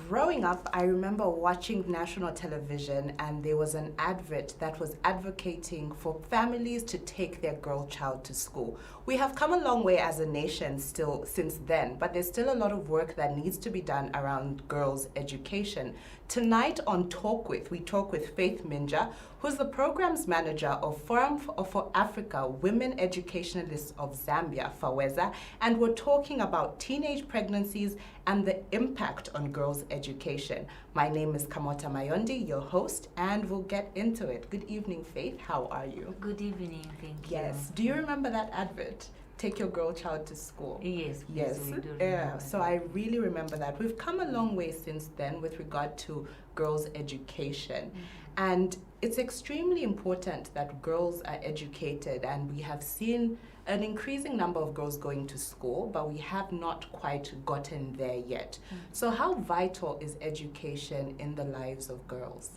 Growing up, I remember watching national television, and there was an advert that was advocating for families to take their girl child to school. We have come a long way as a nation still since then, but there's still a lot of work that needs to be done around girls' education. Tonight on Talk With, we talk with Faith Minja, who's the programs manager of Forum for Africa Women Educationalists of Zambia, FAWEZA, and we're talking about teenage pregnancies and the impact on girls' education. My name is Kamota Mayondi, your host, and we'll get into it. Good evening, Faith. How are you? Good evening, thank you. Yes. Do you remember that advert? Take your girl child to school. Yes, yes. We do yeah. So I really remember that. We've come a long way since then with regard to girls' education. Mm-hmm. And it's extremely important that girls are educated, and we have seen an increasing number of girls going to school, but we have not quite gotten there yet. Mm-hmm. So how vital is education in the lives of girls?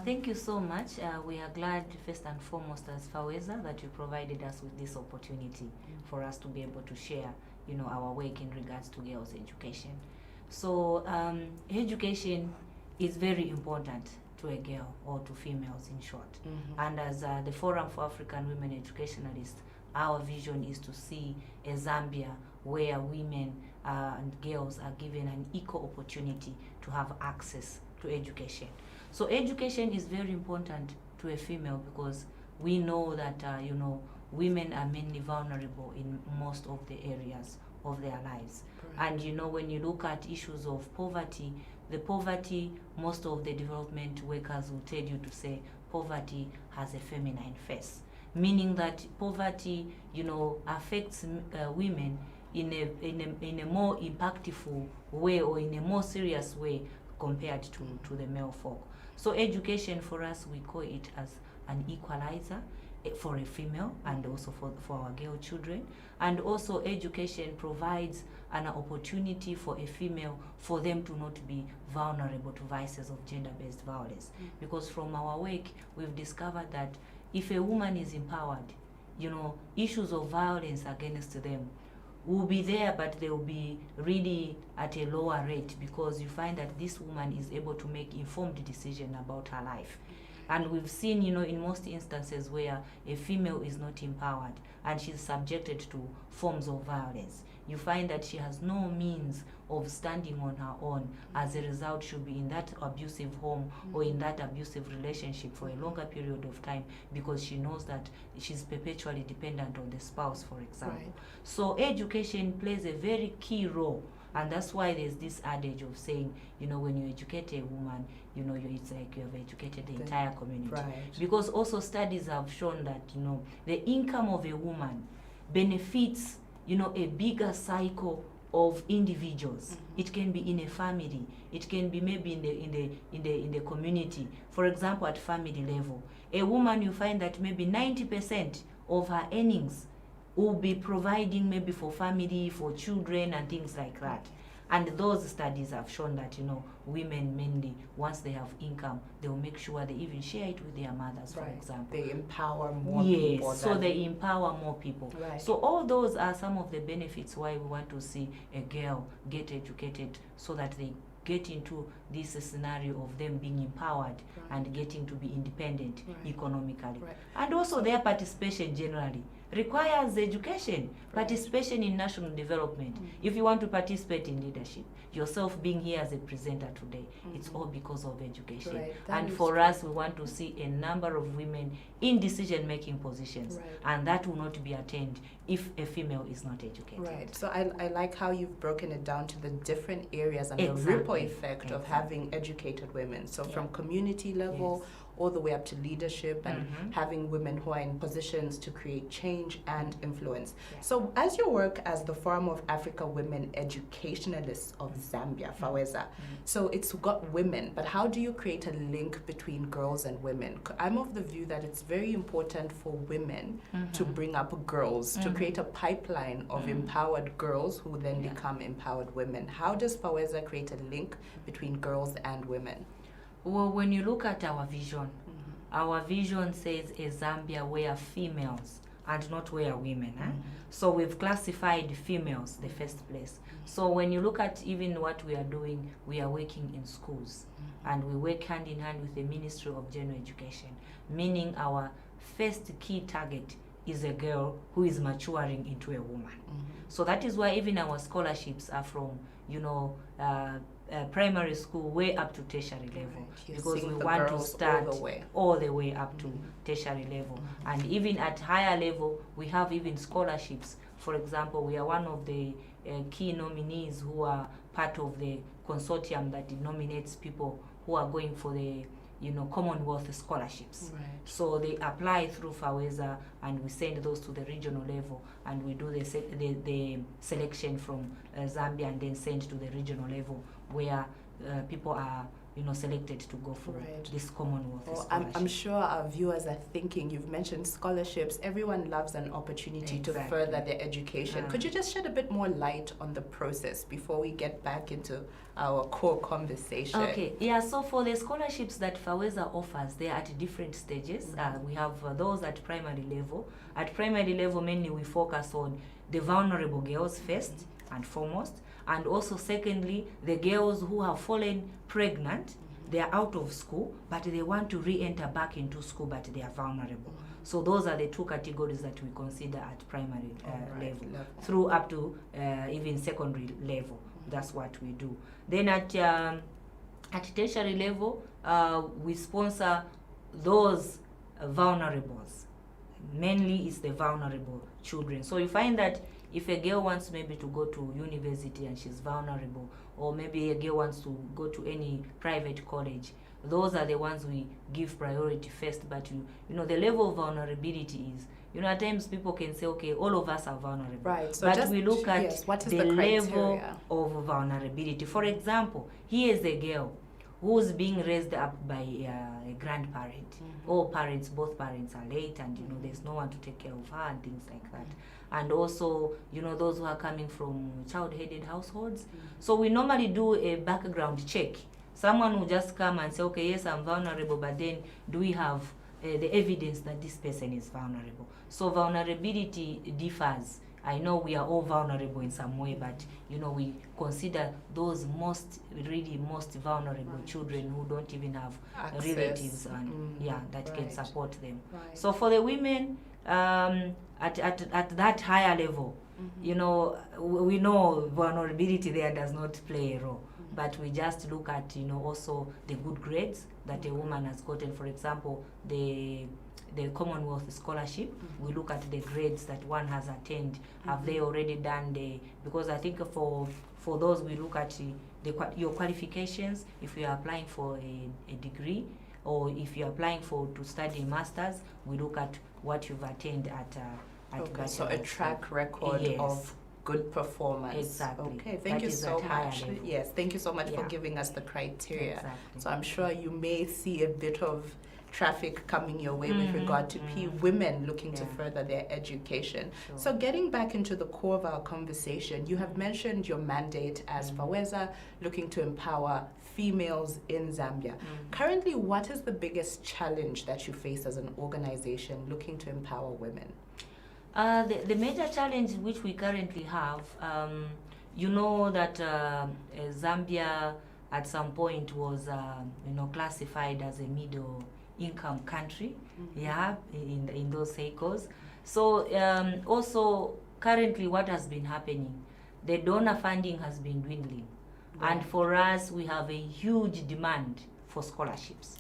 Thank you so much. We are glad, first and foremost, as FAWEZA, that you provided us with this opportunity for us to be able to share, our work in regards to girls' education. So, education is very important to a girl, or to females in short. Mm-hmm. And as the Forum for African Women Educationalists, our vision is to see a Zambia where women and girls are given an equal opportunity to have access to education. So education is very important to a female, because we know that, women are mainly vulnerable in most of the areas of their lives. Right. And, when you look at issues of poverty, most of the development workers will tell you to say poverty has a feminine face, meaning that poverty, affects women in a more impactful way, or in a more serious way compared to the male folk. So education for us, we call it as an equalizer for a female, and also for our girl children. And also education provides an opportunity for a female for them to not be vulnerable to vices of gender-based violence. Mm-hmm. Because from our work, we've discovered that if a woman is empowered, issues of violence against them will be there, but they will be really at a lower rate, because you find that this woman is able to make informed decisions about her life. And we've seen, in most instances where a female is not empowered and she's subjected to forms of violence, you find that she has no means of standing on her own. As a result, she'll be in that abusive home or in that abusive relationship for a longer period of time, because she knows that she's perpetually dependent on the spouse, for example. Right. So education plays a very key role. And that's why there's this adage of saying, when you educate a woman, it's like you have educated the entire community. Right. Because also studies have shown that, the income of a woman benefits, a bigger cycle of individuals. Mm-hmm. It can be in a family. It can be maybe in the community. For example, at family level, a woman, you find that maybe 90% of her earnings will be providing maybe for family, for children, and things like that. And those studies have shown that, women mainly, once they have income, they will make sure they even share it with their mothers, for example. They empower more people. Yes, so they empower more people. Right. So all those are some of the benefits why we want to see a girl get educated, so that they get into this scenario of them being empowered and getting to be independent economically. And also their participation generally requires education, participation in national development. If you want to participate in leadership, yourself being here as a presenter today, it's all because of education. And for us, we want to see a number of women in decision-making positions, and that will not be attained if a female is not educated. Right. So I like how you've broken it down to the different areas and the ripple effect of having educated women. So from community level all the way up to leadership and having women who are in positions to create change and influence. So as you work as the Forum of Africa Women Educationalists of Zambia, FAWEZA, so it's got women, but how do you create a link between girls and women? I'm of the view that it's very important for women to bring up girls, to create a pipeline of empowered girls who then become empowered women. How does FAWEZA create a link between girls and women? Well, when you look at our vision says a Zambia where females and not where women. So we've classified females the first place. So when you look at even what we are doing, we are working in schools, and we work hand in hand with the Ministry of General Education, meaning our first key target is a girl who is maturing into a woman. So that is why even our scholarships are from, primary school way up to tertiary level, because we want to start all the way up to tertiary level. And even at higher level, we have even scholarships. For example, we are one of the key nominees who are part of the consortium that nominates people who are going for the Commonwealth scholarships. So they apply through FAWEZA, and we send those to the regional level, and we do the selection from Zambia, and then send to the regional level where people are selected to go for this Commonwealth scholarship. I'm sure our viewers are thinking, you've mentioned scholarships. Everyone loves an opportunity to further their education. Could you just shed a bit more light on the process before we get back into our core conversation? Okay, so for the scholarships that FAWEZA offers, they are at different stages. We have those at primary level. At primary level, mainly we focus on the vulnerable girls first and foremost, and also secondly, the girls who have fallen pregnant. They are out of school, but they want to re-enter back into school, but they are vulnerable. So those are the two categories that we consider at primary level, through up to even secondary level. That's what we do. Then at tertiary level, we sponsor those vulnerables. Mainly it's the vulnerable children. So you find that if a girl wants maybe to go to university and she's vulnerable, or maybe a girl wants to go to any private college, those are the ones we give priority first. But the level of vulnerability is, at times people can say, okay, all of us are vulnerable. So but we look at the level of vulnerability. For example, here is a girl who's being raised up by a grandparent. All parents, both parents are late, and there's no one to take care of her and things like that. And also, those who are coming from child-headed households. So we normally do a background check. Someone will just come and say, okay, yes, I'm vulnerable, but then do we have the evidence that this person is vulnerable? So vulnerability differs. I know we are all vulnerable in some way, but we consider those most vulnerable children who don't even have relatives and that can support them. So for the women at that higher level, we know vulnerability there does not play a role, but we just look at also the good grades that a woman has gotten. For example, the Commonwealth scholarship, we look at the grades that one has attained. Have they already done because I think for those we look at your qualifications. If you are applying for a degree, or if you're applying to study a master's, we look at what you've attained at so a track record of good performance. Exactly. Okay, thank you so much. Yes, thank you so much for giving us the criteria. So I'm sure you may see a bit of traffic coming your way with regard to women looking to Yeah. further their education. Sure. So getting back into the core of our conversation, you have mentioned your mandate as FAWEZA, looking to empower females in Zambia. Currently, what is the biggest challenge that you face as an organization looking to empower women? The major challenge which we currently have, you know that Zambia at some point was, classified as a middle income country, yeah, in those cycles. So also currently what has been happening, the donor funding has been dwindling. Right. And for us, we have a huge demand for scholarships.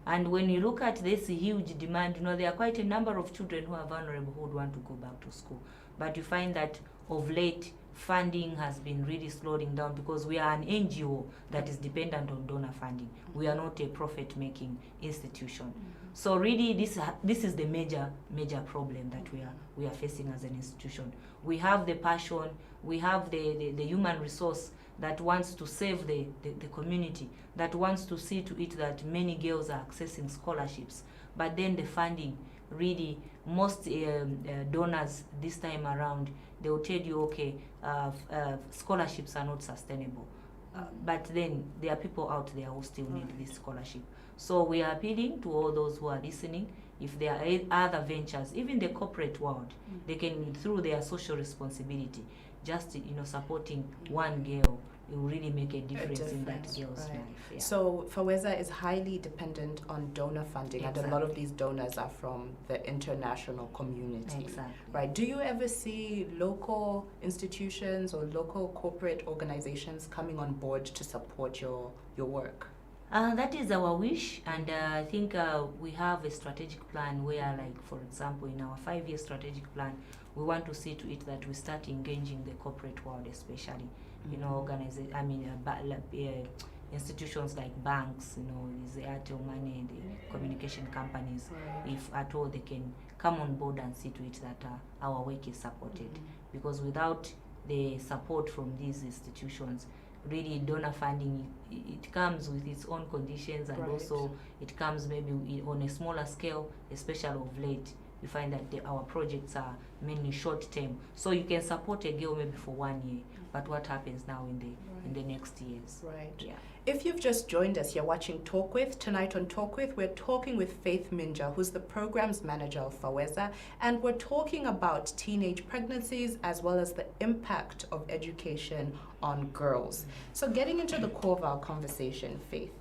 And when you look at this huge demand, there are quite a number of children who are vulnerable who would want to go back to school. But you find that of late, funding has been really slowing down because we are an NGO that is dependent on donor funding. We are not a profit-making institution. So really, this is the major problem that we are facing as an institution. We have the passion, we have the human resource that wants to save the community, that wants to see to it that many girls are accessing scholarships. But then the funding, really, most donors this time around, they will tell you, okay, scholarships are not sustainable. But then there are people out there who still need this scholarship. So we are appealing to all those who are listening. If there are other ventures, even the corporate world, they can, through their social responsibility, just supporting one girl, it will really make a difference in that girl's life. Yeah. So FAWEZA is highly dependent on donor funding, and a lot of these donors are from the international community. Exactly. Right. Do you ever see local institutions or local corporate organizations coming on board to support your work? That is our wish, and I think we have a strategic plan where, like, for example, in our 5-year strategic plan, we want to see to it that we start engaging the corporate world, especially, institutions like banks, the Airtel Money, the communication companies, if at all they can come on board and see to it that our work is supported. Because without the support from these institutions, really donor funding, it comes with its own conditions, and also it comes maybe on a smaller scale, especially of late. You find that our projects are mainly short term, so you can support a girl maybe for 1 year, but what happens now in the next years? Right. Yeah. If you've just joined us, you're watching Talk With. Tonight on Talk With, we're talking with Faith Minja, who's the programs manager of FAWEZA, and we're talking about teenage pregnancies as well as the impact of education on girls. So getting into the core of our conversation, Faith,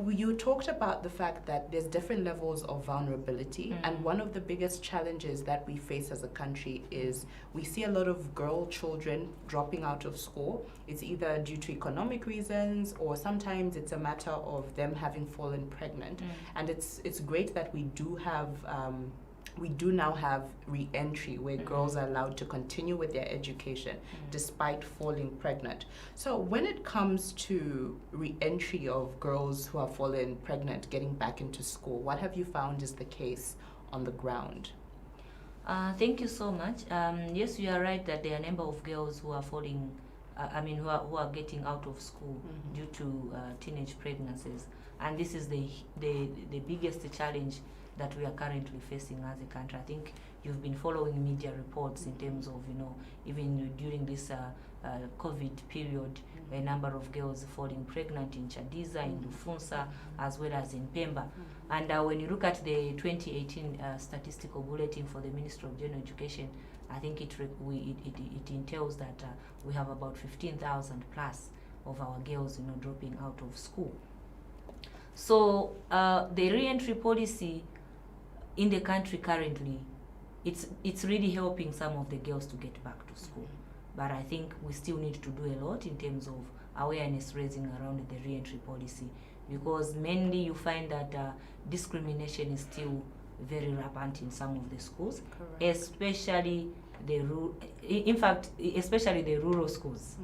you talked about the fact that there's different levels of vulnerability, and one of the biggest challenges that we face as a country is we see a lot of girl children dropping out of school. It's either due to economic reasons, or sometimes it's a matter of them having fallen pregnant. And it's great that we do now have re-entry where girls are allowed to continue with their education despite falling pregnant. So when it comes to re-entry of girls who have fallen pregnant getting back into school, what have you found is the case on the ground? Thank you so much. Yes, you are right that there are a number of girls who are falling, who are getting out of school due to teenage pregnancies, and this is the biggest challenge that we are currently facing as a country. I think you've been following media reports in terms of, even during this COVID period, a number of girls falling pregnant in Chadiza, in Lufunsa, as well as in Pemba. And when you look at the 2018 statistical bulletin for the Ministry of General Education, I think it entails that we have about 15,000 plus of our girls, dropping out of school. So the re-entry policy in the country currently, it's really helping some of the girls to get back to school. But I think we still need to do a lot in terms of awareness raising around the re-entry policy, because mainly you find that discrimination is still very rampant in some of the schools, especially especially the rural schools.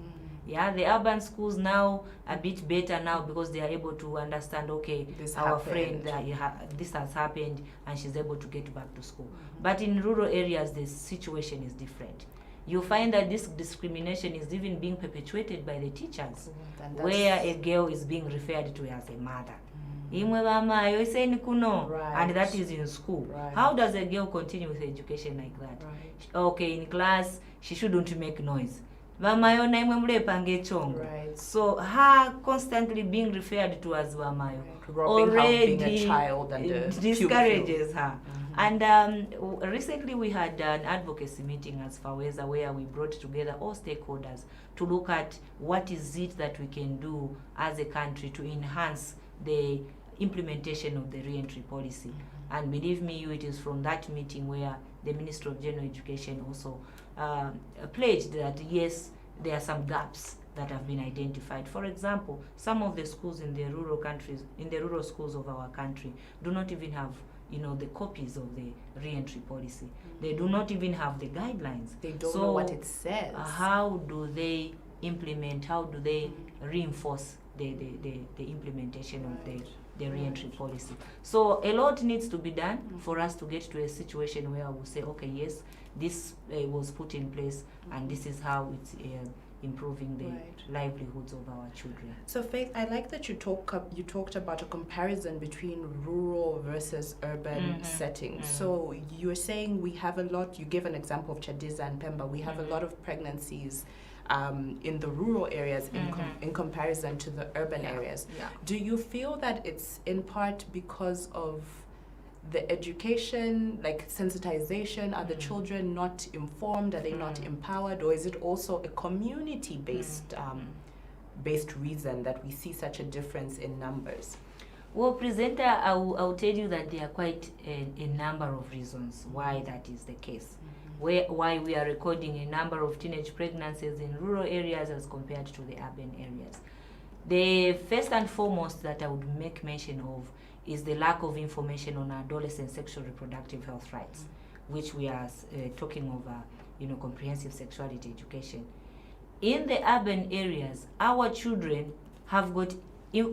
Yeah, the urban schools now a bit better now because they are able to understand, okay, this has happened, and she's able to get back to school. But in rural areas, the situation is different. You find that this discrimination is even being perpetuated by the teachers, where a girl is being referred to as a mother. Imwe bamayo iseni kuno. Right. And that is in school. Right. How does a girl continue with education like that? Right. Okay, in class, she shouldn't make noise. Bamayo na imwe mulepanga echongo. Right. So her constantly being referred to as bamayo already being a child and discourages her. And recently we had an advocacy meeting as FAWEZA where we brought together all stakeholders to look at what is it that we can do as a country to enhance the implementation of the re-entry policy. And believe me, it is from that meeting where the Minister of General Education also pledged that yes, there are some gaps that have been identified. For example, some of the schools in the rural countries, in the rural schools of our country, do not even have the copies of the re-entry policy. They do not even have the guidelines. They don't know what it says. How do they implement, how do they reinforce the implementation of the re-entry policy? So a lot needs to be done for us to get to a situation where we say, okay, yes, this was put in place and this is how it's improving the livelihoods of our children. So Faith, I like that you talked about a comparison between rural versus urban settings. So you're saying we have a lot, you gave an example of Chadiza and Pemba, we have a lot of pregnancies in the rural areas in comparison to the urban areas. Yeah. Do you feel that it's in part because of the education, like sensitization? Are the children not informed? Are they not empowered? Or is it also a community-based based reason that we see such a difference in numbers? Well, presenter, I'll tell you that there are quite a number of reasons why that is the case. Why we are recording a number of teenage pregnancies in rural areas as compared to the urban areas. The first and foremost that I would make mention of is the lack of information on adolescent sexual reproductive health rights, which we are talking over, comprehensive sexuality education. In the urban areas, our children have got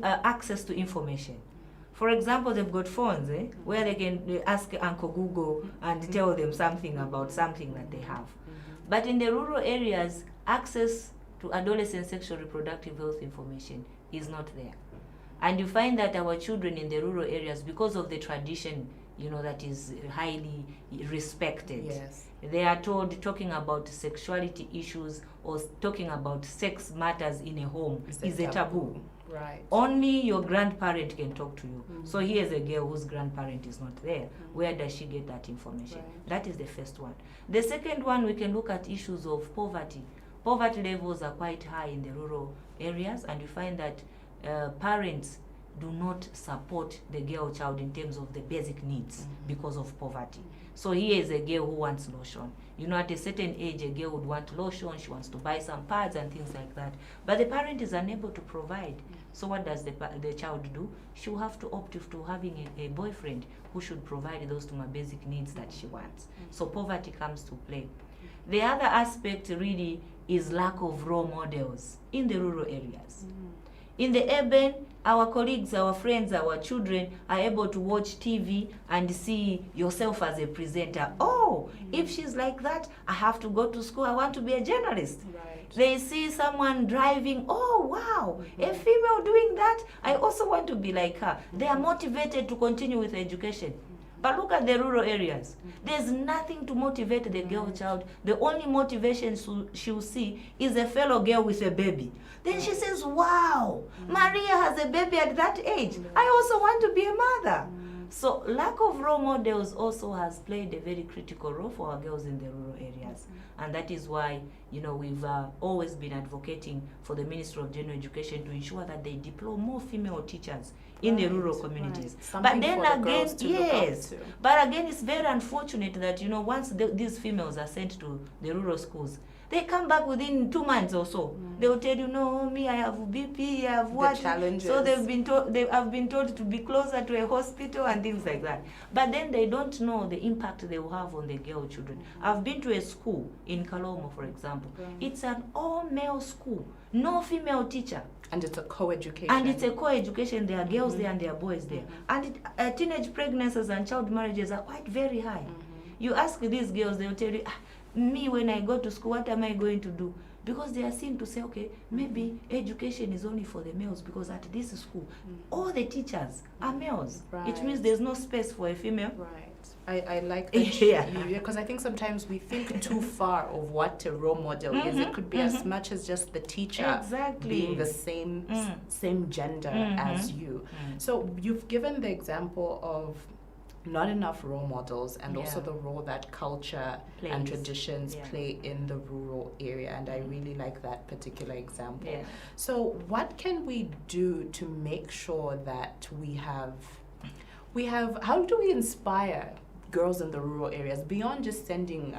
access to information. For example, they've got phones where they can ask Uncle Google and tell them something about something that they have. But in the rural areas, access to adolescent sexual reproductive health information is not there. And you find that our children in the rural areas, because of the tradition, that is highly respected, they are told talking about sexuality issues or talking about sex matters in a home is a taboo. Right. Only your grandparent can talk to you. So here's a girl whose grandparent is not there. Where does she get that information? That is the first one. The second one, we can look at issues of poverty. Poverty levels are quite high in the rural areas, and you find that parents do not support the girl child in terms of the basic needs because of poverty. So here is a girl who wants lotion. At a certain age, a girl would want lotion, she wants to buy some pads and things like that. But the parent is unable to provide. So what does the child do? She will have to opt to having a boyfriend who should provide those to my basic needs that she wants. So poverty comes to play. The other aspect really is lack of role models in the rural areas. In the urban, our colleagues, our friends, our children are able to watch TV and see yourself as a presenter. Oh, if she's like that, I have to go to school. I want to be a journalist. Right. They see someone driving. Oh, wow, a female doing that. I also want to be like her. They are motivated to continue with education. But look at the rural areas. There's nothing to motivate the girl child. The only motivation she'll see is a fellow girl with a baby. Then she says, wow, Maria has a baby at that age. I also want to be a mother. So lack of role models also has played a very critical role for our girls in the rural areas. And that is why, we've always been advocating for the Ministry of General Education to ensure that they deploy more female teachers in the rural communities. But then again, but again, it's very unfortunate that, once these females are sent to the rural schools, they come back within 2 months or so. They will tell you, no, me, I have BP, I have what. So they have been told to be closer to a hospital and things like that. But then they don't know the impact they will have on the girl children. I've been to a school in Kalomo, for example. It's an all-male school, no female teacher. And it's a co-education. And it's a co-education. There are girls there and there are boys there. And teenage pregnancies and child marriages are quite very high. You ask these girls, they will tell you, me, when I go to school, what am I going to do? because they are seen to say, okay, maybe education is only for the males, because at this school, all the teachers are males. Right. It means there's no space for a female. Right. I like that. Yeah. Because I think sometimes we think too far of what a role model is. It could be as much as just the teacher being the same gender as you. So you've given the example of not enough role models, and also the role that culture and traditions play in the rural area, and I really like that particular example. So what can we do to make sure that we have how do we inspire girls in the rural areas beyond just sending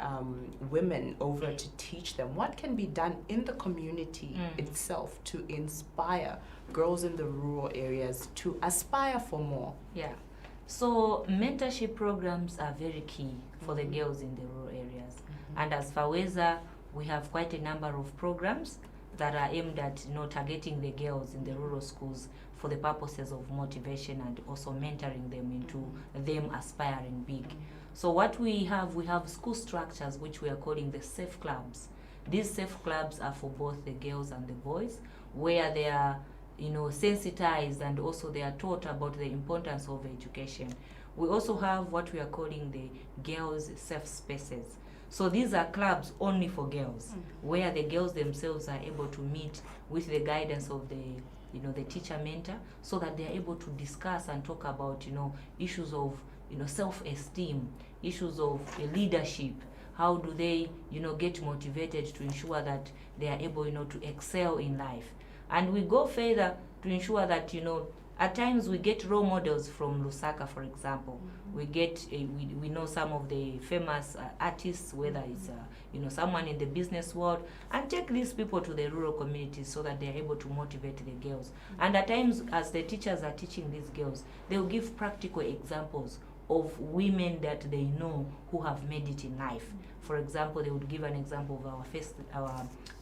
women over to teach them? What can be done in the community itself to inspire girls in the rural areas to aspire for more? So mentorship programs are very key for the girls in the rural areas. And as FAWEZA, we have quite a number of programs that are aimed at targeting the girls in the rural schools for the purposes of motivation and also mentoring them into them aspiring big. So what we have school structures which we are calling the safe clubs. These safe clubs are for both the girls and the boys, where they are sensitized, and also they are taught about the importance of education. We also have what we are calling the girls' safe spaces. So these are clubs only for girls, where the girls themselves are able to meet with the guidance of the teacher mentor, so that they are able to discuss and talk about issues of self-esteem, issues of leadership. How do they get motivated to ensure that they are able to excel in life? And we go further to ensure that, at times we get role models from Lusaka, for example. We get, we know some of the famous artists, whether it's, someone in the business world, and take these people to the rural communities so that they're able to motivate the girls. And at times, as the teachers are teaching these girls, they'll give practical examples of women that they know who have made it in life. For example, they would give an example of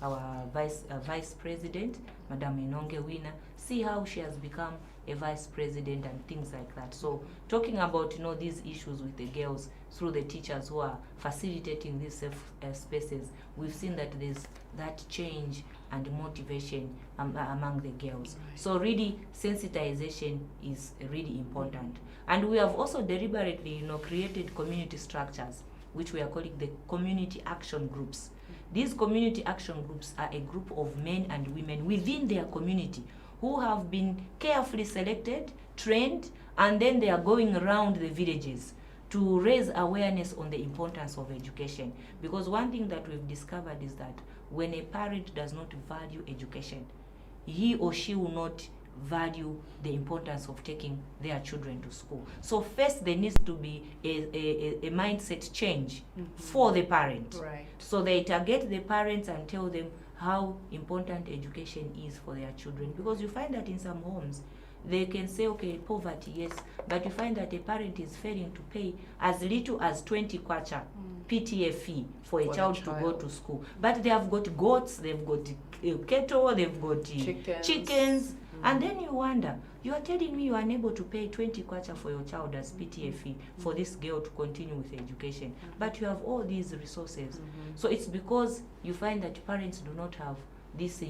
our vice president, Madam Inonge Wina. See how she has become a vice president and things like that. So talking about these issues with the girls through the teachers who are facilitating these safe spaces, we've seen that there's that change and motivation among the girls. Right. So really, sensitization is really important. And we have also deliberately created community structures, which we are calling the community action groups. These community action groups are a group of men and women within their community who have been carefully selected, trained, and then they are going around the villages to raise awareness on the importance of education. Because one thing that we've discovered is that when a parent does not value education, he or she will not value the importance of taking their children to school. So first there needs to be a mindset change for the parent. Right. So they target the parents and tell them how important education is for their children. Because you find that in some homes, they can say, okay, poverty, yes, but you find that a parent is failing to pay as little as 20 kwacha PTA fee for a child to go to school. But they have got goats, they've got cattle, they've got chickens. And then you wonder, you are telling me you are unable to pay 20 kwacha for your child as PTA fee for this girl to continue with education, but you have all these resources. So it's because you find that parents do not have this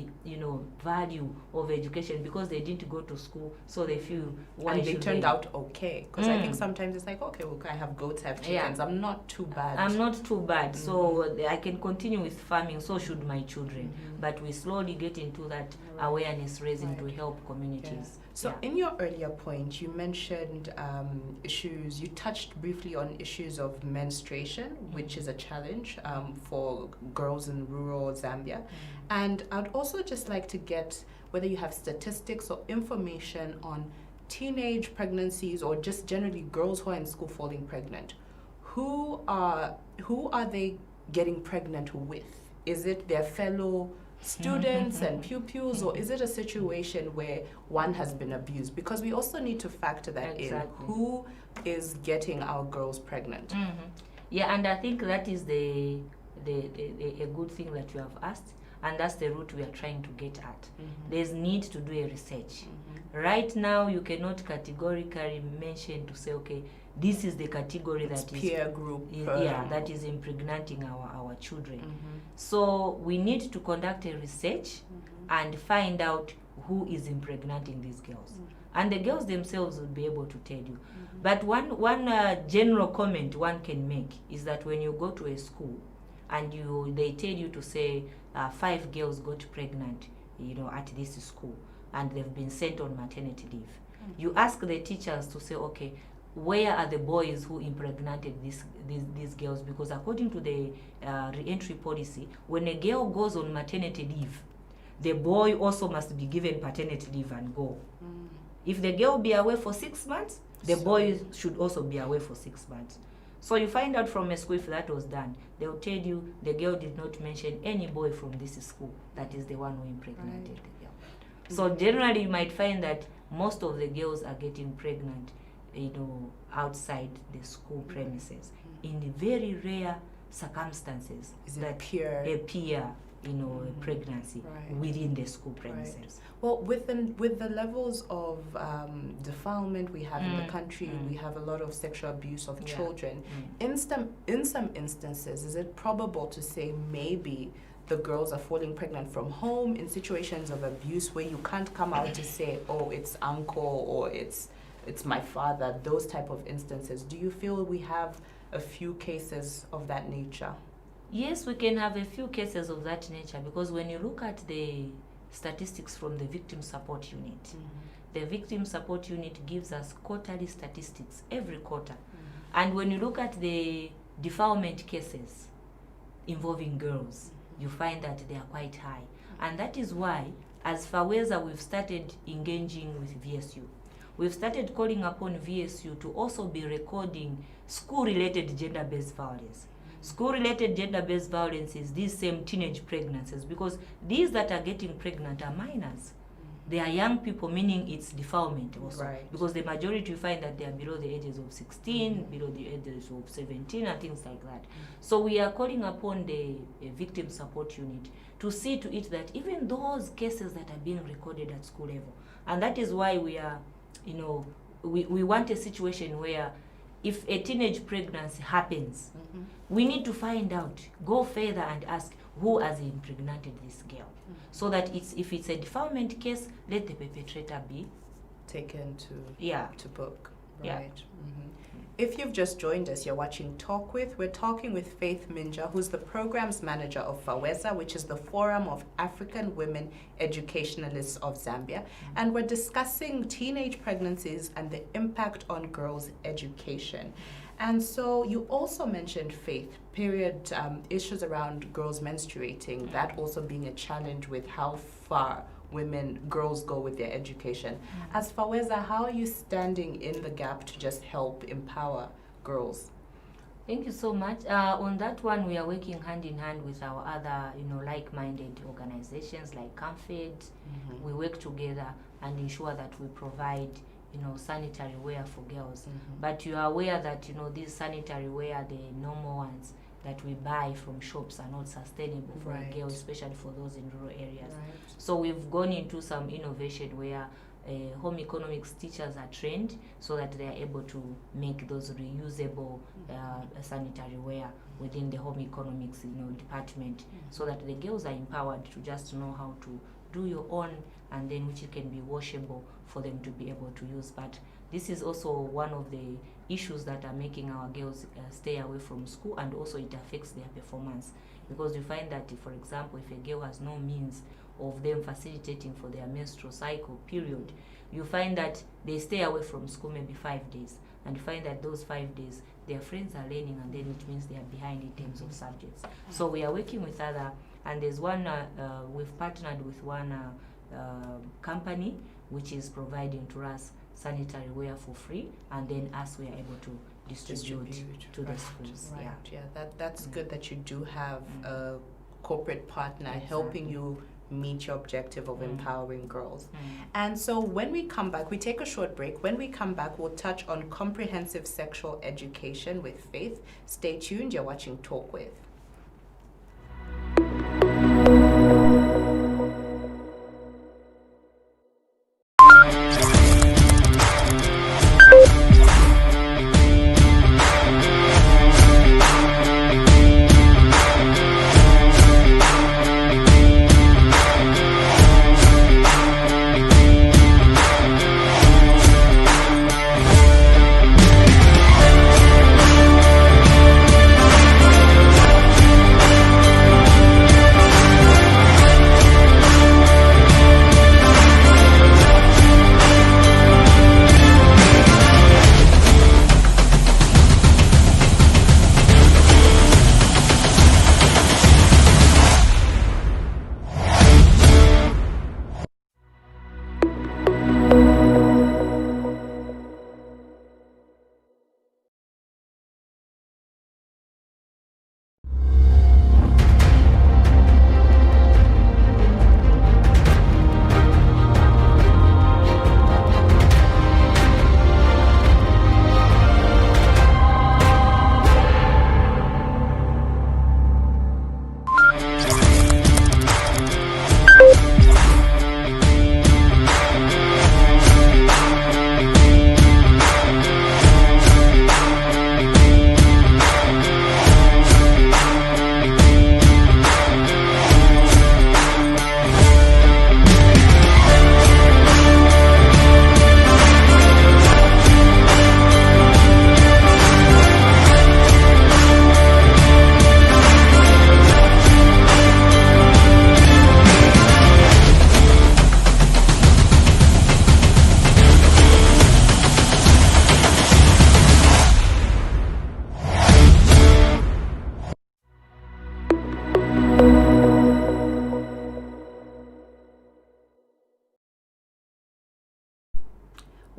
value of education because they didn't go to school, so they feel why and they turned out okay, because I think sometimes it's like, okay, well, I have goats, I have chickens, I'm not too bad, so I can continue with farming, so should my children. But we slowly get into that awareness raising to help communities. So in your earlier point, you mentioned issues, you touched briefly on issues of menstruation, which is a challenge for girls in rural Zambia. And I'd also just like to get whether you have statistics or information on teenage pregnancies or just generally girls who are in school falling pregnant. Who are they getting pregnant with? Is it their fellow students and pupils, or is it a situation where one has been abused? Because we also need to factor that in. Who is getting our girls pregnant? Yeah, and I think that is a good thing that you have asked. and that's the route we are trying to get at. Mm-hmm. There's need to do a research. Mm-hmm. Right now, you cannot categorically mention to say, okay, this is the category It's that is peer group. that is impregnating our children. Mm-hmm. So we need to conduct a research Mm-hmm. and find out who is impregnating these girls. Mm-hmm. And the girls themselves will be able to tell you. Mm-hmm. But one general comment one can make is that when you go to a school and they tell you to say 5 girls got pregnant, at this school, and they've been sent on maternity leave. Mm-hmm. You ask the teachers to say, okay, where are the boys who impregnated these girls? Because according to the re-entry policy, when a girl goes on maternity leave, the boy also must be given paternity leave and go. Mm. If the girl be away for 6 months, the boy should also be away for 6 months. So you find out from a school if that was done. They'll tell you the girl did not mention any boy from this school that is the one who impregnated the girl. So generally you might find that most of the girls are getting pregnant, outside the school premises. In very rare circumstances, Is it that appear pregnancy within the school premises. Right. Well, with the levels of defilement we have in the country, we have a lot of sexual abuse of children. In some instances, is it probable to say maybe the girls are falling pregnant from home in situations of abuse where you can't come out to say, oh, it's uncle or it's my father, those type of instances? Do you feel we have a few cases of that nature? Yes, we can have a few cases of that nature, because when you look at the statistics from the Victim Support Unit, the Victim Support Unit gives us quarterly statistics every quarter. And when you look at the defilement cases involving girls, you find that they are quite high. And that is why, as FAWEZA, we've started engaging with VSU. We've started calling upon VSU to also be recording school-related gender-based violence. School-related gender-based violence is these same teenage pregnancies, because these that are getting pregnant are minors. They are young people, meaning it's defilement also. Right. Because the majority you find that they are below the ages of 16, below the ages of 17, and things like that. So we are calling upon the Victim Support Unit to see to it that even those cases that are being recorded at school level, and that is why we are, we want a situation where if a teenage pregnancy happens, we need to find out, go further and ask who has impregnated this girl. So that if it's a defilement case, let the perpetrator be taken to book. Right. Yeah. If you've just joined us, you're watching Talk With. We're talking with Faith Minja, who's the programs manager of FAWEZA, which is the Forum of African Women Educationalists of Zambia. And we're discussing teenage pregnancies and the impact on girls' education. And so you also mentioned, Faith, period issues around girls menstruating, that also being a challenge with how far girls go with their education. As FAWEZA, how are you standing in the gap to just help empower girls? Thank you so much. On that one, we are working hand in hand with our other, like-minded organizations like CAMFED. We work together and ensure that we provide, sanitary wear for girls. But you are aware that, these sanitary wear, the normal ones that we buy from shops, are not sustainable for a girl, especially for those in rural areas. So we've gone into some innovation where home economics teachers are trained so that they are able to make those reusable sanitary wear within the home economics department, so that the girls are empowered to just know how to do your own, and then which can be washable for them to be able to use. But this is also one of the issues that are making our girls stay away from school, and also it affects their performance, because you find that, for example, if a girl has no means of them facilitating for their menstrual cycle period, you find that they stay away from school maybe 5 days, and you find that those 5 days their friends are learning, and then it means they are behind in terms of subjects. So we are working with other, and there's one, we've partnered with one company which is providing to us sanitary wear for free, and then us we are able to distribute to the schools. That's good that you do have a corporate partner helping you meet your objective of empowering girls. And so when we come back, we take a short break. When we come back, we'll touch on comprehensive sexual education with Faith. Stay tuned. You're watching Talk With.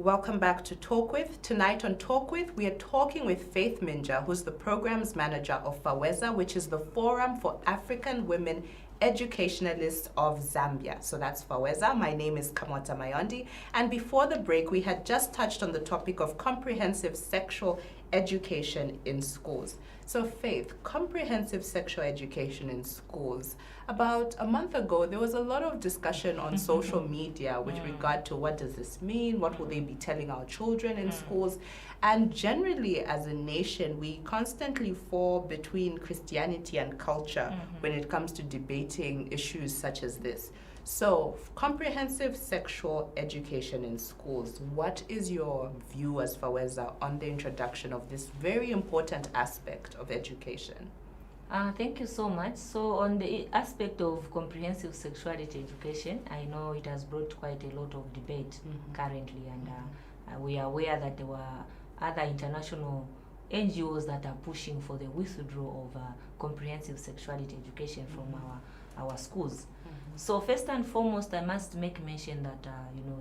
welcome back to Talk With. Tonight on Talk With, we are talking with Faith Minja, who's the Programs Manager of FAWEZA, which is the Forum for African Women Educationalists of Zambia. So that's FAWEZA. My name is Kamota Mayondi. And before the break, we had just touched on the topic of comprehensive sexual education in schools. So Faith, comprehensive sexual education in schools. About a month ago, there was a lot of discussion on social media with regard to what does this mean, what will they be telling our children in schools, and generally as a nation, we constantly fall between Christianity and culture when it comes to debating issues such as this. So, comprehensive sexual education in schools, what is your view as FAWEZA on the introduction of this very important aspect of education? Thank you so much. So on the aspect of comprehensive sexuality education, I know it has brought quite a lot of debate currently, and we are aware that there were other international NGOs that are pushing for the withdrawal of comprehensive sexuality education from our schools. So first and foremost, I must make mention that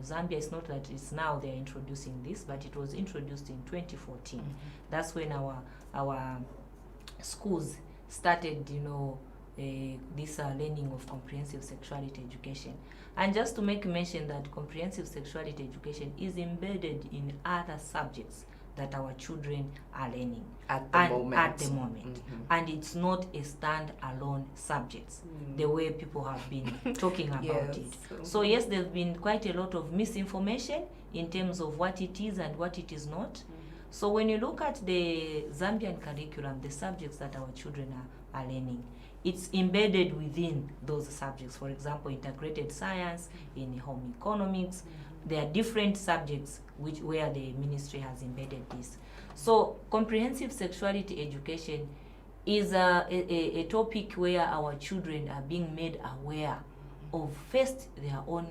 Zambia, is not that it's now they're introducing this, but it was introduced in 2014. That's when our schools started, this learning of comprehensive sexuality education. And just to make mention that comprehensive sexuality education is embedded in other subjects that our children are learning at the moment. And it's not a stand-alone subject, the way people have been talking about it. So yes, there's been quite a lot of misinformation in terms of what it is and what it is not. So when you look at the Zambian curriculum, the subjects that our children are learning, it's embedded within those subjects. For example, integrated science, in home economics, there are different subjects where the ministry has embedded this. So comprehensive sexuality education is a topic where our children are being made aware of first their own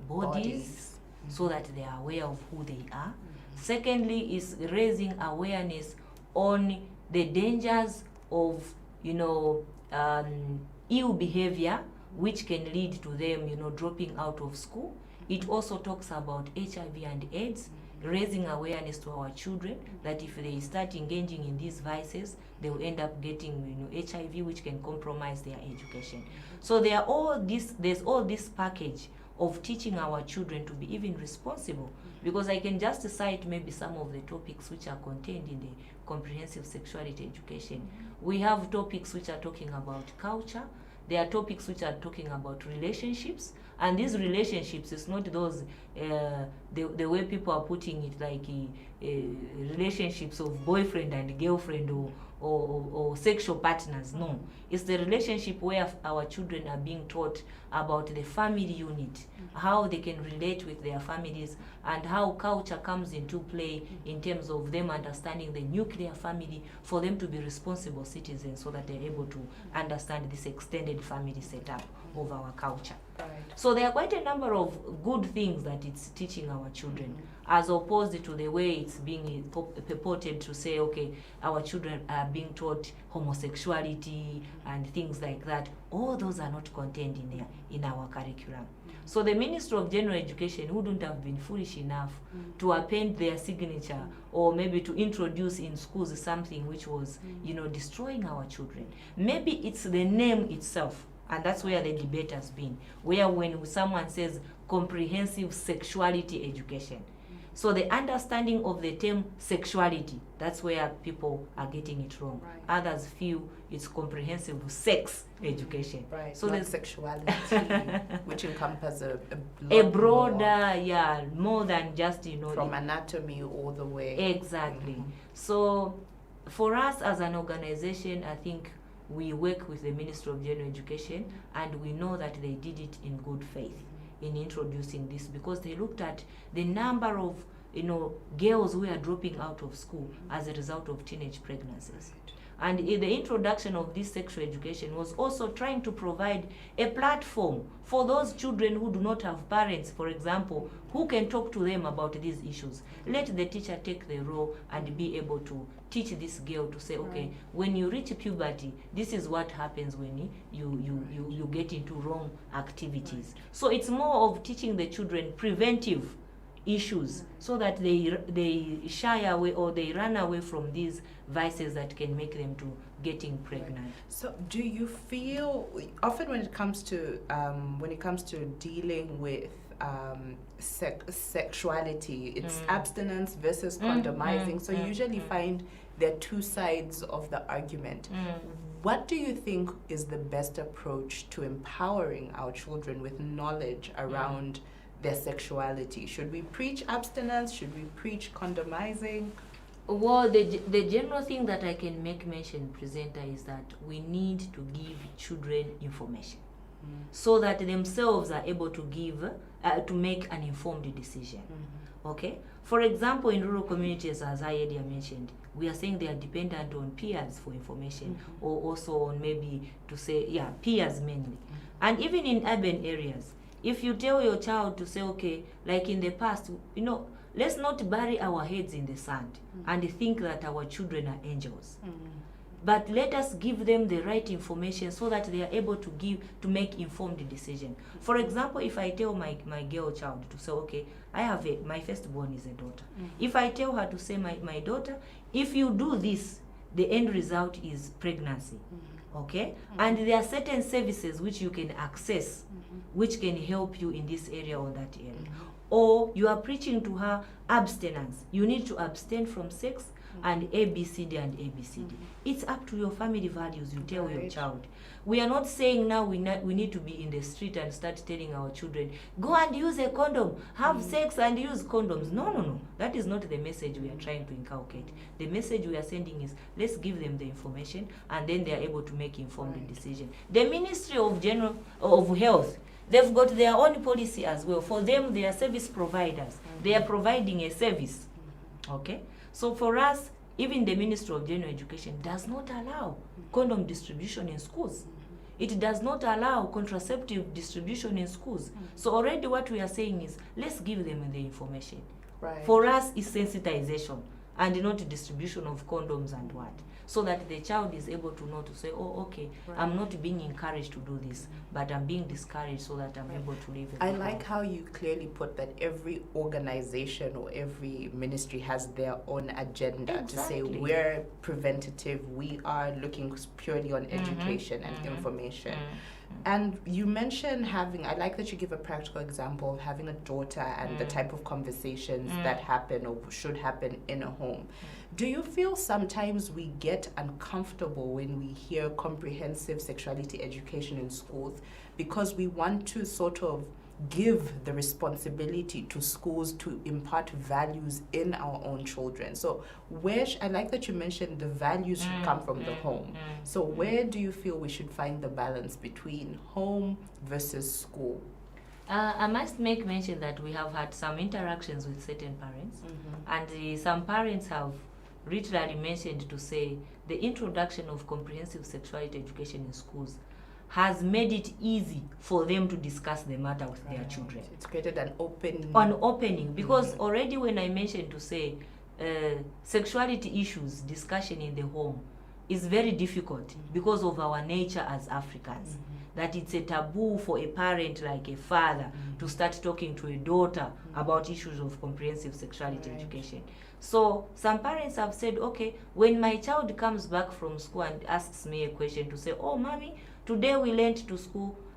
bodies. So that they are aware of who they are. Secondly is raising awareness on the dangers of ill behavior which can lead to them dropping out of school. It also talks about HIV and AIDS, raising awareness to our children that if they start engaging in these vices, they will end up getting HIV, which can compromise their education. So there's all this package of teaching our children to be even responsible, because I can just cite maybe some of the topics which are contained in the comprehensive sexuality education. We have topics which are talking about culture. There are topics which are talking about relationships, and these relationships is not those the way people are putting it, like relationships of boyfriend and girlfriend or sexual partners. No, it's the relationship where our children are being taught about the family unit, how they can relate with their families, and how culture comes into play in terms of them understanding the nuclear family, for them to be responsible citizens, so that they're able to understand this extended family setup of our culture. Right. So there are quite a number of good things that it's teaching our children, as opposed to the way it's being purported to say, okay, our children are being taught homosexuality and things like that. All those are not contained in our curriculum. So the Ministry of General Education wouldn't have been foolish enough to append their signature, or maybe to introduce in schools something which was, destroying our children. Maybe it's the name itself. And that's where the debate has been, where when someone says comprehensive sexuality education, so the understanding of the term sexuality, that's where people are getting it wrong. Right. Others feel it's comprehensive sex education. Right. So there's sexuality, which encompasses a broader, more than just, from anatomy all the way. Exactly. So for us as an organization, I think we work with the Ministry of General Education, and we know that they did it in good faith in introducing this, because they looked at the number of girls who are dropping out of school as a result of teenage pregnancies. And in the introduction of this sexual education was also trying to provide a platform for those children who do not have parents, for example, who can talk to them about these issues. Let the teacher take the role and be able to teach this girl to say, okay, when you reach puberty, this is what happens when you get into wrong activities. So it's more of teaching the children preventive issues, so that they shy away or they run away from these vices that can make them to getting pregnant. So do you feel often when it comes to dealing with sexuality, it's abstinence versus condomizing, so you usually find there are two sides of the argument. What do you think is the best approach to empowering our children with knowledge around their sexuality? Should we preach abstinence? Should we preach condomizing? Well, the general thing that I can make mention, presenter, is that we need to give children information so that themselves are able to give to make an informed decision. Okay? For example, in rural communities, as I earlier mentioned, we are saying they are dependent on peers for information, or also on maybe to say, peers mainly. And even in urban areas, if you tell your child to say, okay, like in the past, let's not bury our heads in the sand and think that our children are angels. But let us give them the right information so that they are able to make informed decision. For example, if I tell my girl child to say, okay, my firstborn is a daughter. If I tell her to say, my daughter, if you do this, the end result is pregnancy. Okay? And there are certain services which you can access, which can help you in this area or that area. Or you are preaching to her abstinence. You need to abstain from sex and ABCD and ABCD. It's up to your family values, you tell your child. We are not saying now we need to be in the street and start telling our children, go and use a condom, have sex and use condoms. No. That is not the message we are trying to inculcate. The message we are sending is, let's give them the information and then they are able to make informed decision. The Ministry of Health, they've got their own policy as well. For them, they are service providers. They are providing a service. Okay? So for us, even the Ministry of General Education does not allow condom distribution in schools. It does not allow contraceptive distribution in schools. So already what we are saying is, let's give them the information. Right. For us, it's sensitization and not distribution of condoms and what. So that the child is able to know to say, oh, okay, I'm not being encouraged to do this, but I'm being discouraged so that I'm able to live. I like how you clearly put that every organization or every ministry has their own agenda to say we're preventative, we are looking purely on education and information. And you mentioned I like that you give a practical example of having a daughter and the type of conversations that happen or should happen in a home. Do you feel sometimes we get uncomfortable when we hear comprehensive sexuality education in schools because we want to sort of give the responsibility to schools to impart values in our own children? So I like that you mentioned the values should come from the home. So where do you feel we should find the balance between home versus school? I must make mention that we have had some interactions with certain parents, and some parents have literally mentioned to say the introduction of comprehensive sexuality education in schools has made it easy for them to discuss the matter with their children. It's created an opening, because already when I mentioned to say sexuality issues discussion in the home is very difficult because of our nature as Africans. That it's a taboo for a parent like a father to start talking to a daughter about issues of comprehensive sexuality education. So some parents have said, okay, when my child comes back from school and asks me a question to say, oh, mommy, today we learned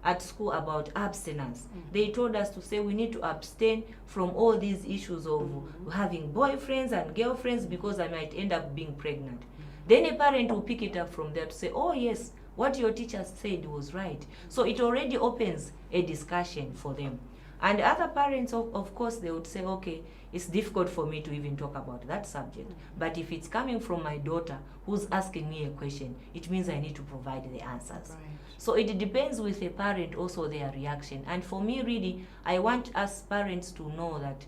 at school about abstinence. They told us to say we need to abstain from all these issues of having boyfriends and girlfriends because I might end up being pregnant. Then a parent will pick it up from there to say, oh yes, what your teacher said was right. So it already opens a discussion for them. And other parents, of course, they would say, okay, it's difficult for me to even talk about that subject. But if it's coming from my daughter who's asking me a question, it means I need to provide the answers. Right. So it depends with a parent also their reaction. And for me, really, I want us parents to know that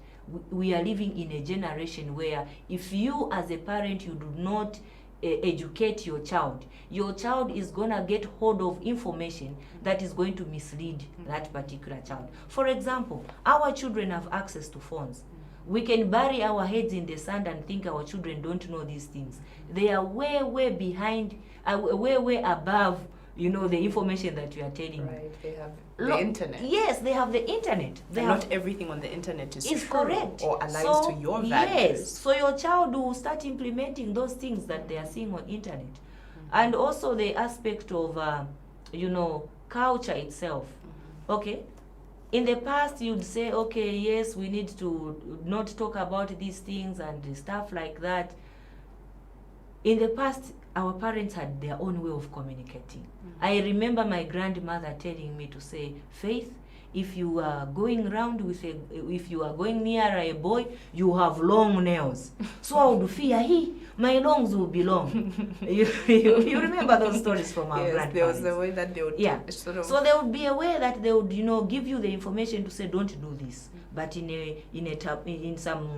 we are living in a generation where if you as a parent, you do not educate your child is going to get hold of information that is going to mislead that particular child. For example, our children have access to phones. We can bury our heads in the sand and think our children don't know these things. They are way behind, way above, the information that you are telling you. Right, they have the internet. Yes, they have the internet. Not everything on the internet is true correct or aligns to your values. Yes, so your child will start implementing those things that they are seeing on internet. And also the aspect of, culture itself. Okay, in the past you'd say, okay, yes, we need to not talk about these things and stuff like that. In the past, our parents had their own way of communicating. I remember my grandmother telling me to say, Faith, if you are going around if you are going near a boy, you have long nails. So I would fear, my longs will be long. you remember those stories from our grandparents? There was a way that they would So there would be a way that they would, give you the information to say, don't do this. But in some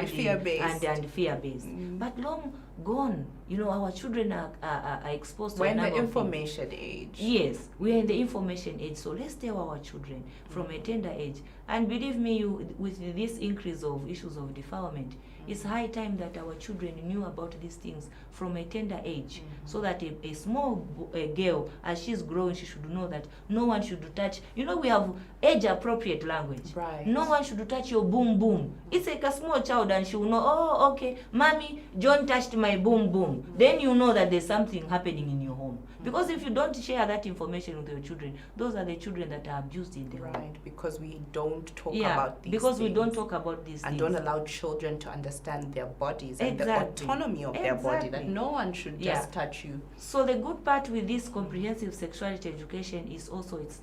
fear-based. And fear-based. But long gone, our children are exposed to we're in the information age. Yes, we're in the information age. So let's tell our children from a tender age. And believe me, with this increase of issues of defilement, it's high time that our children knew about these things from a tender age, so that a small girl, as she's growing, she should know that no one should touch. We have age-appropriate language. Right. No one should touch your boom boom. It's like a small child, and she will know, oh, okay, mommy, John touched my boom boom. Then you know that there's something happening in your home. Because if you don't share that information with your children, those are the children that are abused in the home. Right, because we don't talk about these because things. we don't talk about these and things. don't allow children to understand their bodies and the Exactly. autonomy of their body, that no one should just touch you. So the good part with this comprehensive sexuality education is also it's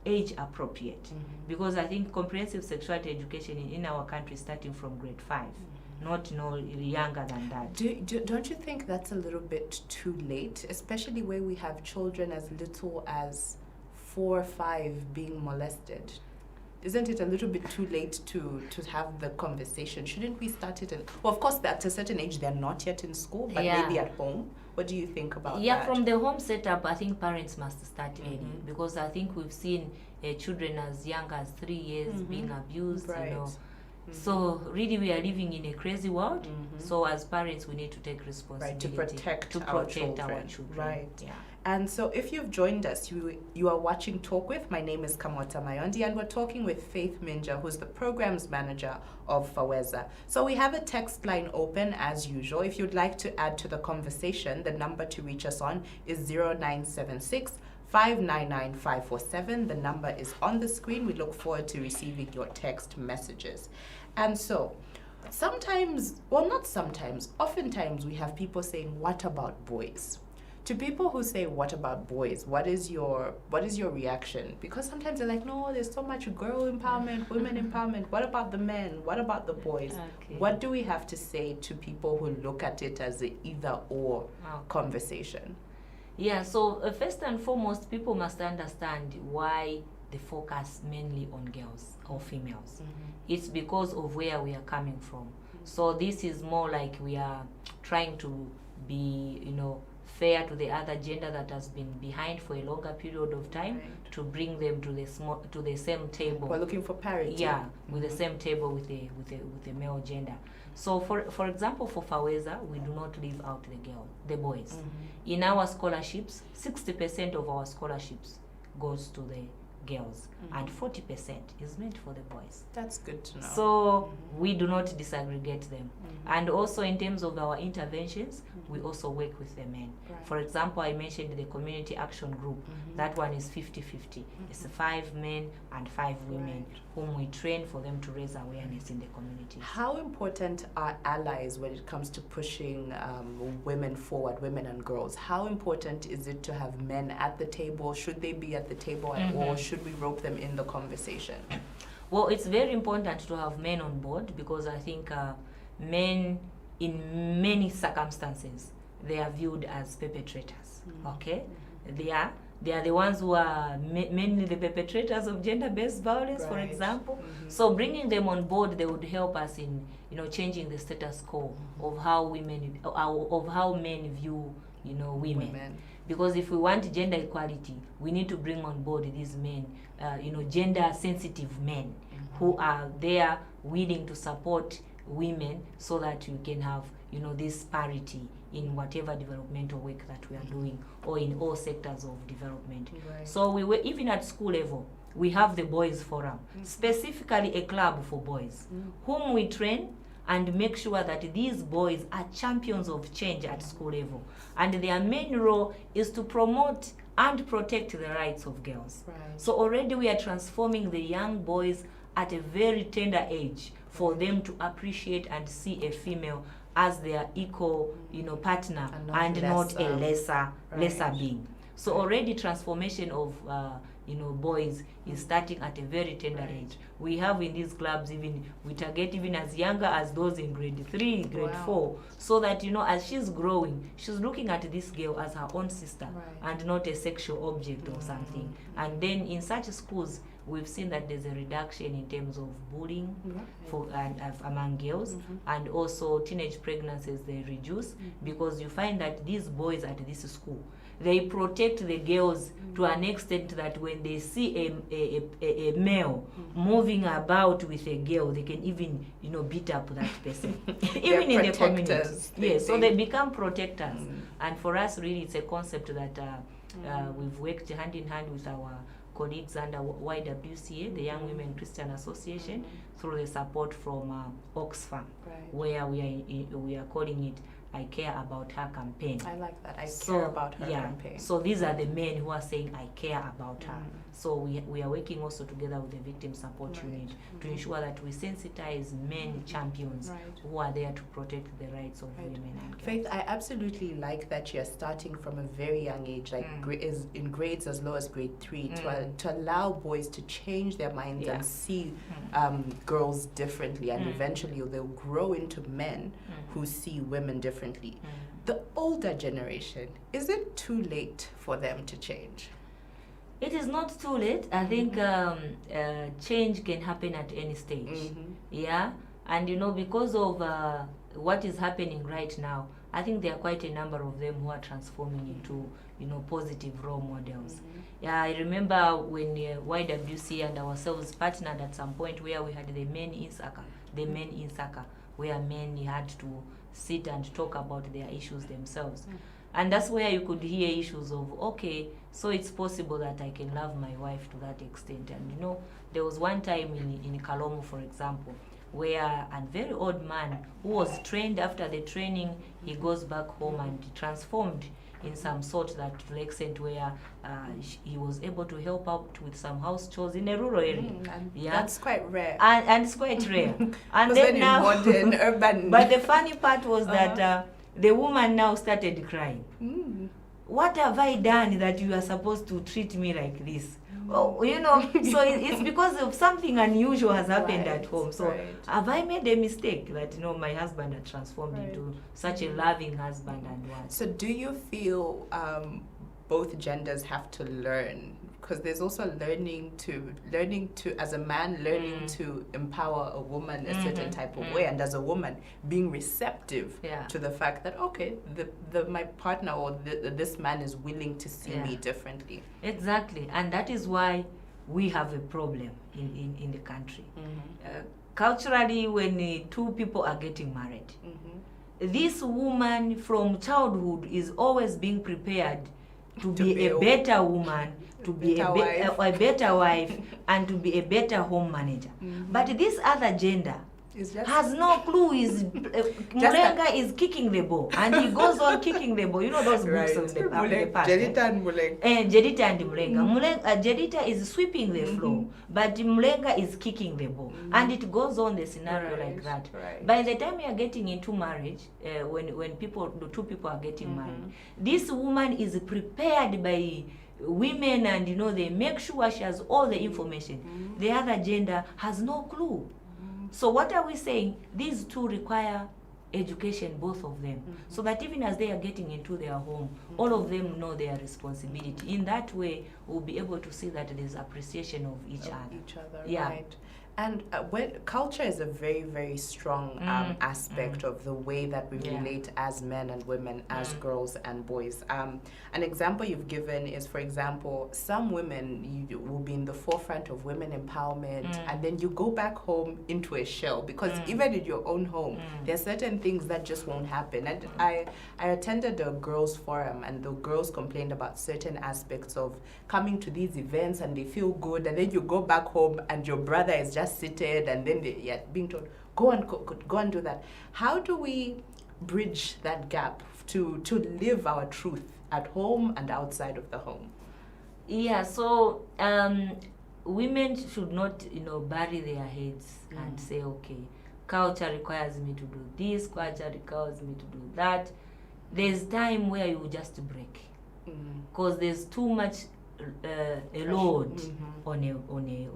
age appropriate, because I think comprehensive sexuality education in our country is starting from grade 5. Not younger than that. Don't you think that's a little bit too late, especially where we have children as little as 4 or 5 being molested? Isn't it a little bit too late to have the conversation? Shouldn't we start it well, of course, at a certain age, they're not yet in school, but maybe at home. What do you think about that? Yeah, from the home setup, I think parents must start early, because I think we've seen children as young as 3 years being abused, Right. So really we are living in a crazy world. So as parents we need to take responsibility to protect our children. Right. Yeah. And so if you've joined us, you are watching Talk With. My name is Kamota Mayondi, and we're talking with Faith Minja, who's the programs manager of FAWEZA. So we have a text line open as usual. If you'd like to add to the conversation, the number to reach us on is 0976 599 547. The number is on the screen. We look forward to receiving your text messages. And so oftentimes we have people saying, what about boys? To people who say, what about boys? What is your reaction? Because sometimes they're like, no, there's so much girl empowerment, women empowerment. What about the men? What about the boys? Okay. What do we have to say to people who look at it as an either or conversation? Yeah, so first and foremost, people must understand why they focus mainly on girls or females. It's because of where we are coming from. So this is more like we are trying to be, fair to the other gender that has been behind for a longer period of time, to bring them to the same table. We're looking for parity. Yeah, with the same table with the male gender. So for example, for FAWEZA, we do not leave out the boys. In our scholarships, 60% of our scholarships goes to the girls, and 40% is meant for the boys. That's good to know. So we do not disaggregate them. And also in terms of our interventions, we also work with the men. Right. For example, I mentioned the community action group. That one is 50-50. It's 5 men and 5 women whom we train for them to raise awareness in the community. How important are allies when it comes to pushing women forward, women and girls? How important is it to have men at the table? Should they be at the table at all? Should we rope them in the conversation? Well, it's very important to have men on board, because I think men, in many circumstances, they are viewed as perpetrators. Okay, they are the ones who are mainly the perpetrators of gender-based violence, for example. So bringing them on board, they would help us in changing the status quo of how men view women. Because if we want gender equality, we need to bring on board these men, gender-sensitive men, who are there willing to support women, so that we can have this parity in whatever developmental work that we are doing, or in all sectors of development. Right. So we were, even at school level, we have the Boys Forum, specifically a club for boys, whom we train and make sure that these boys are champions of change at school level. And their main role is to promote and protect the rights of girls. Right. So already we are transforming the young boys at a very tender age for them to appreciate and see a female as their equal, partner, and not a lesser being. So already transformation of boys is starting at a very tender age. We have in these clubs, even we target even as younger as those in grade 3, grade 4, so that as she's growing, she's looking at this girl as her own sister and not a sexual object or something. And then in such schools, we've seen that there's a reduction in terms of bullying among girls, and also teenage pregnancies, they reduce because you find that these boys at this school, they protect the girls to an extent that when they see a male moving about with a girl, they can even beat up that person. Even in the community. Yes, so they become protectors. And for us, really, it's a concept that we've worked hand in hand with our colleagues under YWCA, the Young Women Christian Association, through the support from Oxfam, where we are calling it I Care About Her campaign. I like that. Care About Her campaign. So these are the men who are saying I care about her. So we are working also together with the Victim Support Unit to ensure that we sensitize men champions who are there to protect the rights of women and girls. Faith, I absolutely like that you're starting from a very young age, like is in grades as low as grade 3, to allow boys to change their minds and see girls differently, and eventually they'll grow into men who see women differently. The older generation, is it too late for them to change? It is not too late. I think change can happen at any stage. Yeah, and because of what is happening right now, I think there are quite a number of them who are transforming into positive role models. Yeah, I remember when YWC and ourselves partnered at some point where we had the men in Saka, where men had to sit and talk about their issues themselves. And that's where you could hear issues of, okay, so it's possible that I can love my wife to that extent. And there was one time in Kalomo, for example, where a very old man who was trained, after the training, he goes back home and transformed in some sort, that to the extent where he was able to help out with some house chores in a rural area. That's quite rare. And it's quite rare. And then now, modern, urban. But the funny part was that the woman now started crying. What have I done that you are supposed to treat me like this? So it's because of something unusual has happened at home. So have I made a mistake that my husband had transformed into such a loving husband and wife? So do you feel both genders have to learn? Because there's also learning to as a man, learning to empower a woman a certain type of way, and as a woman being receptive to the fact that my partner or this man is willing to see me differently. Exactly, and that is why we have a problem in the country. Culturally, when two people are getting married, this woman from childhood is always being prepared to be a better woman, to be a better wife, and to be a better home manager. But this other gender has no clue. Mulenga is kicking the ball, and he goes on kicking the ball. Those books of the past. Jedita and Mulenga. Jedita and Mulenga. Jedita is sweeping the floor, but Mulenga is kicking the ball. And it goes on the scenario like that. By the time you are getting into marriage, when the two people are getting married, this woman is prepared by women, and they make sure she has all the information. The other gender has no clue. So what are we saying? These two require education, both of them, so that even as they are getting into their home, all of them know their responsibility. In that way, we'll be able to see that there's appreciation of each other. Right. And culture is a very, very strong aspect of the way that we relate as men and women, as girls and boys. An example you've given is, for example, some women, you will be in the forefront of women empowerment, and then you go back home into a shell, because even in your own home, there are certain things that just won't happen. And I attended a girls' forum, and the girls complained about certain aspects of coming to these events, and they feel good, and then you go back home and your brother is just seated, and then they being told, go and do that. How do we bridge that gap to live our truth at home and outside of the home? Yeah, so women should not, bury their heads and say, okay, culture requires me to do this, culture requires me to do that. There's time where you just break, because there's too much a load on a woman.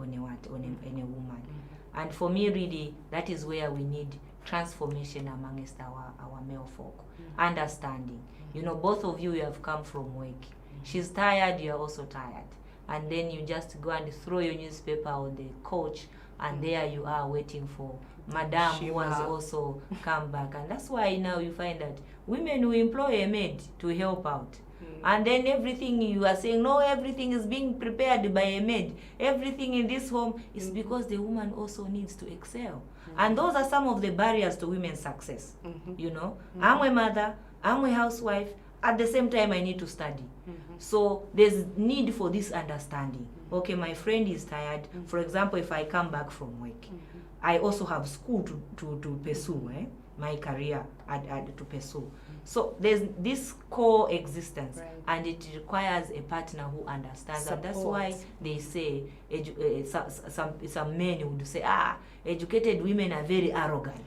And for me, really, that is where we need transformation amongst our male folk. Understanding. Both of you have come from work. She's tired, you're also tired. And then you just go and throw your newspaper on the couch, and there you are waiting for Madam who has also come back. And that's why now you find that women will employ a maid to help out. And then everything you are saying, no, everything is being prepared by a maid. Everything in this home is because the woman also needs to excel. And those are some of the barriers to women's success. I'm a mother, I'm a housewife, at the same time I need to study. So there's need for this understanding. Okay, my friend is tired. For example, if I come back from work, I also have school to pursue, my career to pursue. So there's this coexistence, and it requires a partner who understands. Support. And that's why they say, some men would say, educated women are very arrogant.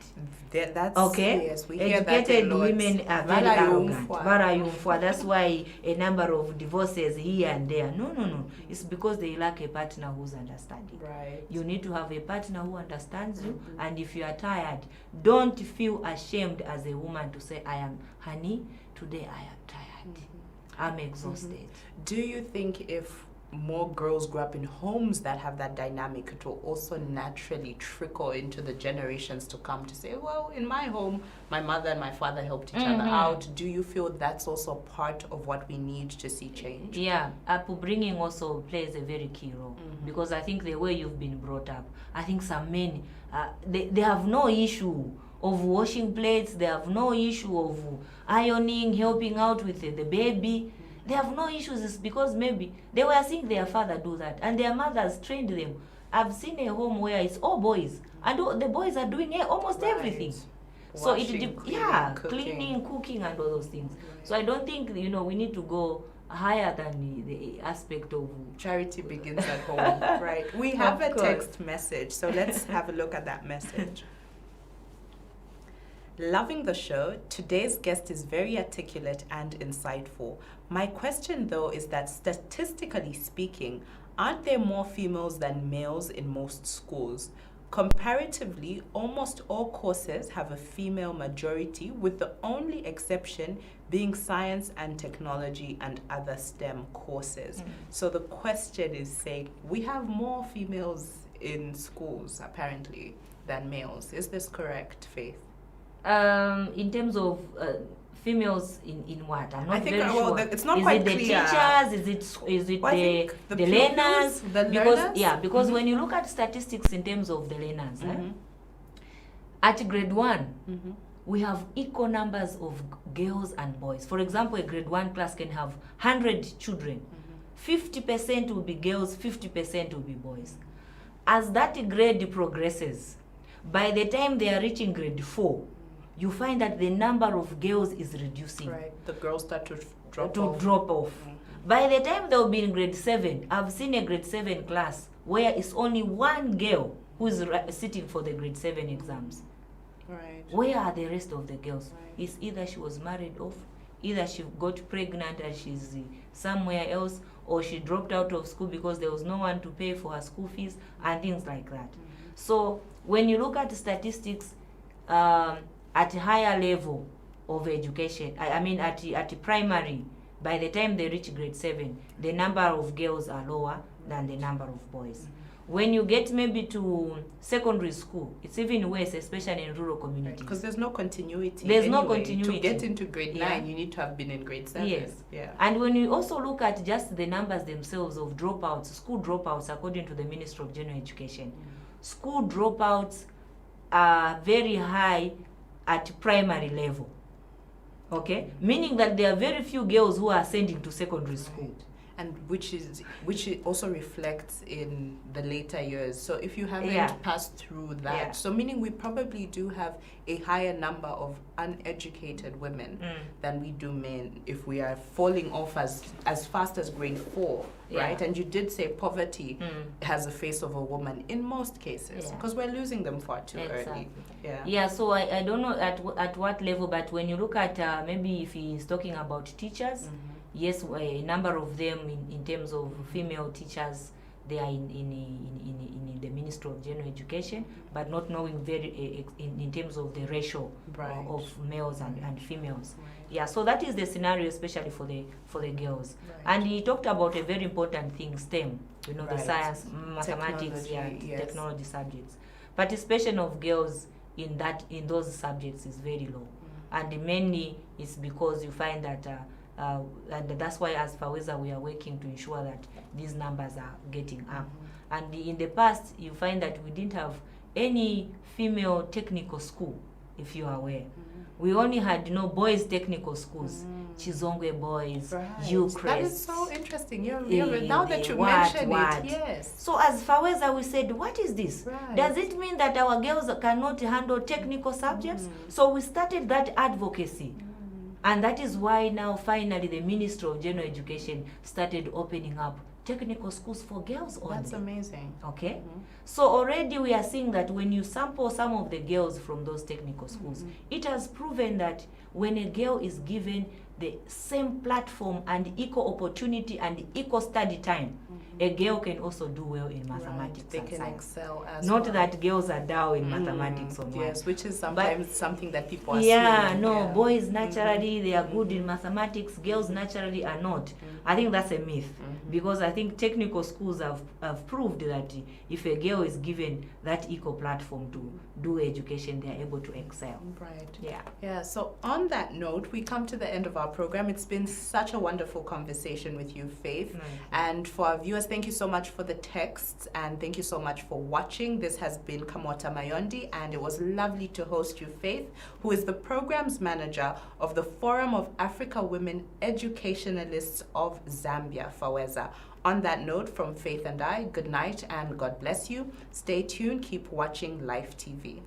That's, okay? Yes, we hear educated that a lot. Women are very arrogant. That's why a number of divorces here and there. No. It's because they lack a partner who's understanding. Right. You need to have a partner who understands you, and if you are tired, don't feel ashamed as a woman to say, honey, today I am tired. I'm exhausted. Do you think if more girls grow up in homes that have that dynamic, it will also naturally trickle into the generations to come to say, well, in my home, my mother and my father helped each other out? Do you feel that's also part of what we need to see change? Yeah, upbringing also plays a very key role, because I think the way you've been brought up, I think some men, they have no issue of washing plates, they have no issue of ironing, helping out with the baby. They have no issues. It's because maybe they were seeing their father do that, and their mothers trained them. I've seen a home where it's all boys, and the boys are doing almost everything. So Washing, cleaning, cooking, and all those things. So I don't think we need to go higher than the aspect of charity begins at home. Right. We have a text message, so let's have a look at that message. Loving the show. Today's guest is very articulate and insightful. My question, though, is that statistically speaking, aren't there more females than males in most schools? Comparatively, almost all courses have a female majority, with the only exception being science and technology and other STEM courses. So the question is saying, we have more females in schools, apparently, than males. Is this correct, Faith? In terms of females in what? I'm not very sure. It's not quite clear. Is it the teachers? Is it the learners? Because when you look at statistics in terms of the learners, at grade 1, we have equal numbers of girls and boys. For example, a grade 1 class can have 100 children. 50% will be girls, 50% will be boys. As that grade progresses, by the time they are reaching grade 4, you find that the number of girls is reducing. Right. The girls start to drop off. By the time they'll be in grade 7, I've seen a grade 7 class where it's only one girl who is sitting for the grade 7 exams. Right. Where are the rest of the girls? Right. It's either she was married off, either she got pregnant and she's somewhere else, or she dropped out of school because there was no one to pay for her school fees and things like that. So when you look at the statistics, at a higher level of education, at primary, by the time they reach grade 7, the number of girls are lower than the number of boys. When you get maybe to secondary school, it's even worse, especially in rural communities. Because there's no continuity. There's no anyway. continuity. To get into grade 9, Yeah. you need to have been in grade 7. Yes. Yeah. And when you also look at just the numbers themselves of dropouts, school dropouts, according to the Ministry of General Education, school dropouts are very high at primary level. Okay? Meaning that there are very few girls who are ascending to secondary school. Right. And which it also reflects in the later years. So if you haven't Yeah. passed through that, Yeah. so meaning we probably do have a higher number of uneducated women than we do men if we are falling off as fast as grade 4, Yeah. right? And you did say poverty has a face of a woman in most cases, Yeah. because we're losing them far too early. Exactly. Yeah. Yeah, so I don't know at what level, but when you look at maybe if he's talking about teachers, yes, a number of them in terms of female teachers, they are in the Ministry of General Education, but not knowing very in terms of the ratio Right. of males and females. Right. Yeah, so that is the scenario, especially for the girls. Right. And he talked about a very important thing, STEM. The Right. science, mathematics, Technology, yes. technology subjects. Participation of girls in those subjects is very low, and mainly it's because you find that. And that's why as FAWEZA we are working to ensure that these numbers are getting up. And in the past you find that we didn't have any female technical school, if you are aware. We only had boys technical schools, Chizongwe boys, Right. Ucrest. That is so interesting. Eh, Now that you what? mention it, yes. So as FAWEZA we said, what is this? Right. Does it mean that our girls cannot handle technical subjects? So we started that advocacy. And that is why now finally the Ministry of General Education started opening up technical schools for girls only. That's amazing. Okay? So already we are seeing that when you sample some of the girls from those technical schools, it has proven that when a girl is given the same platform and equal opportunity and equal study time, a girl can also do well in mathematics Right. They and can science. excel as Not well. that girls are down in mathematics or Yes, which is sometimes something that people assume. yeah, no, boys naturally they are good in mathematics, girls naturally are not. I think that's a myth, because I think technical schools have proved that if a girl is given that equal platform to do education, they are able to excel. Right. Yeah. Yeah, so on that note, we come to the end of our program. It's been such a wonderful conversation with you, Faith. And for our viewers, thank you so much for the texts, and thank you so much for watching. This has been Kamota Mayondi, and it was lovely to host you, Faith, who is the programs manager of the Forum of Africa Women Educationalists of Zambia, FAWEZA. On that note, from Faith and I, good night and God bless you. Stay tuned, keep watching Life TV.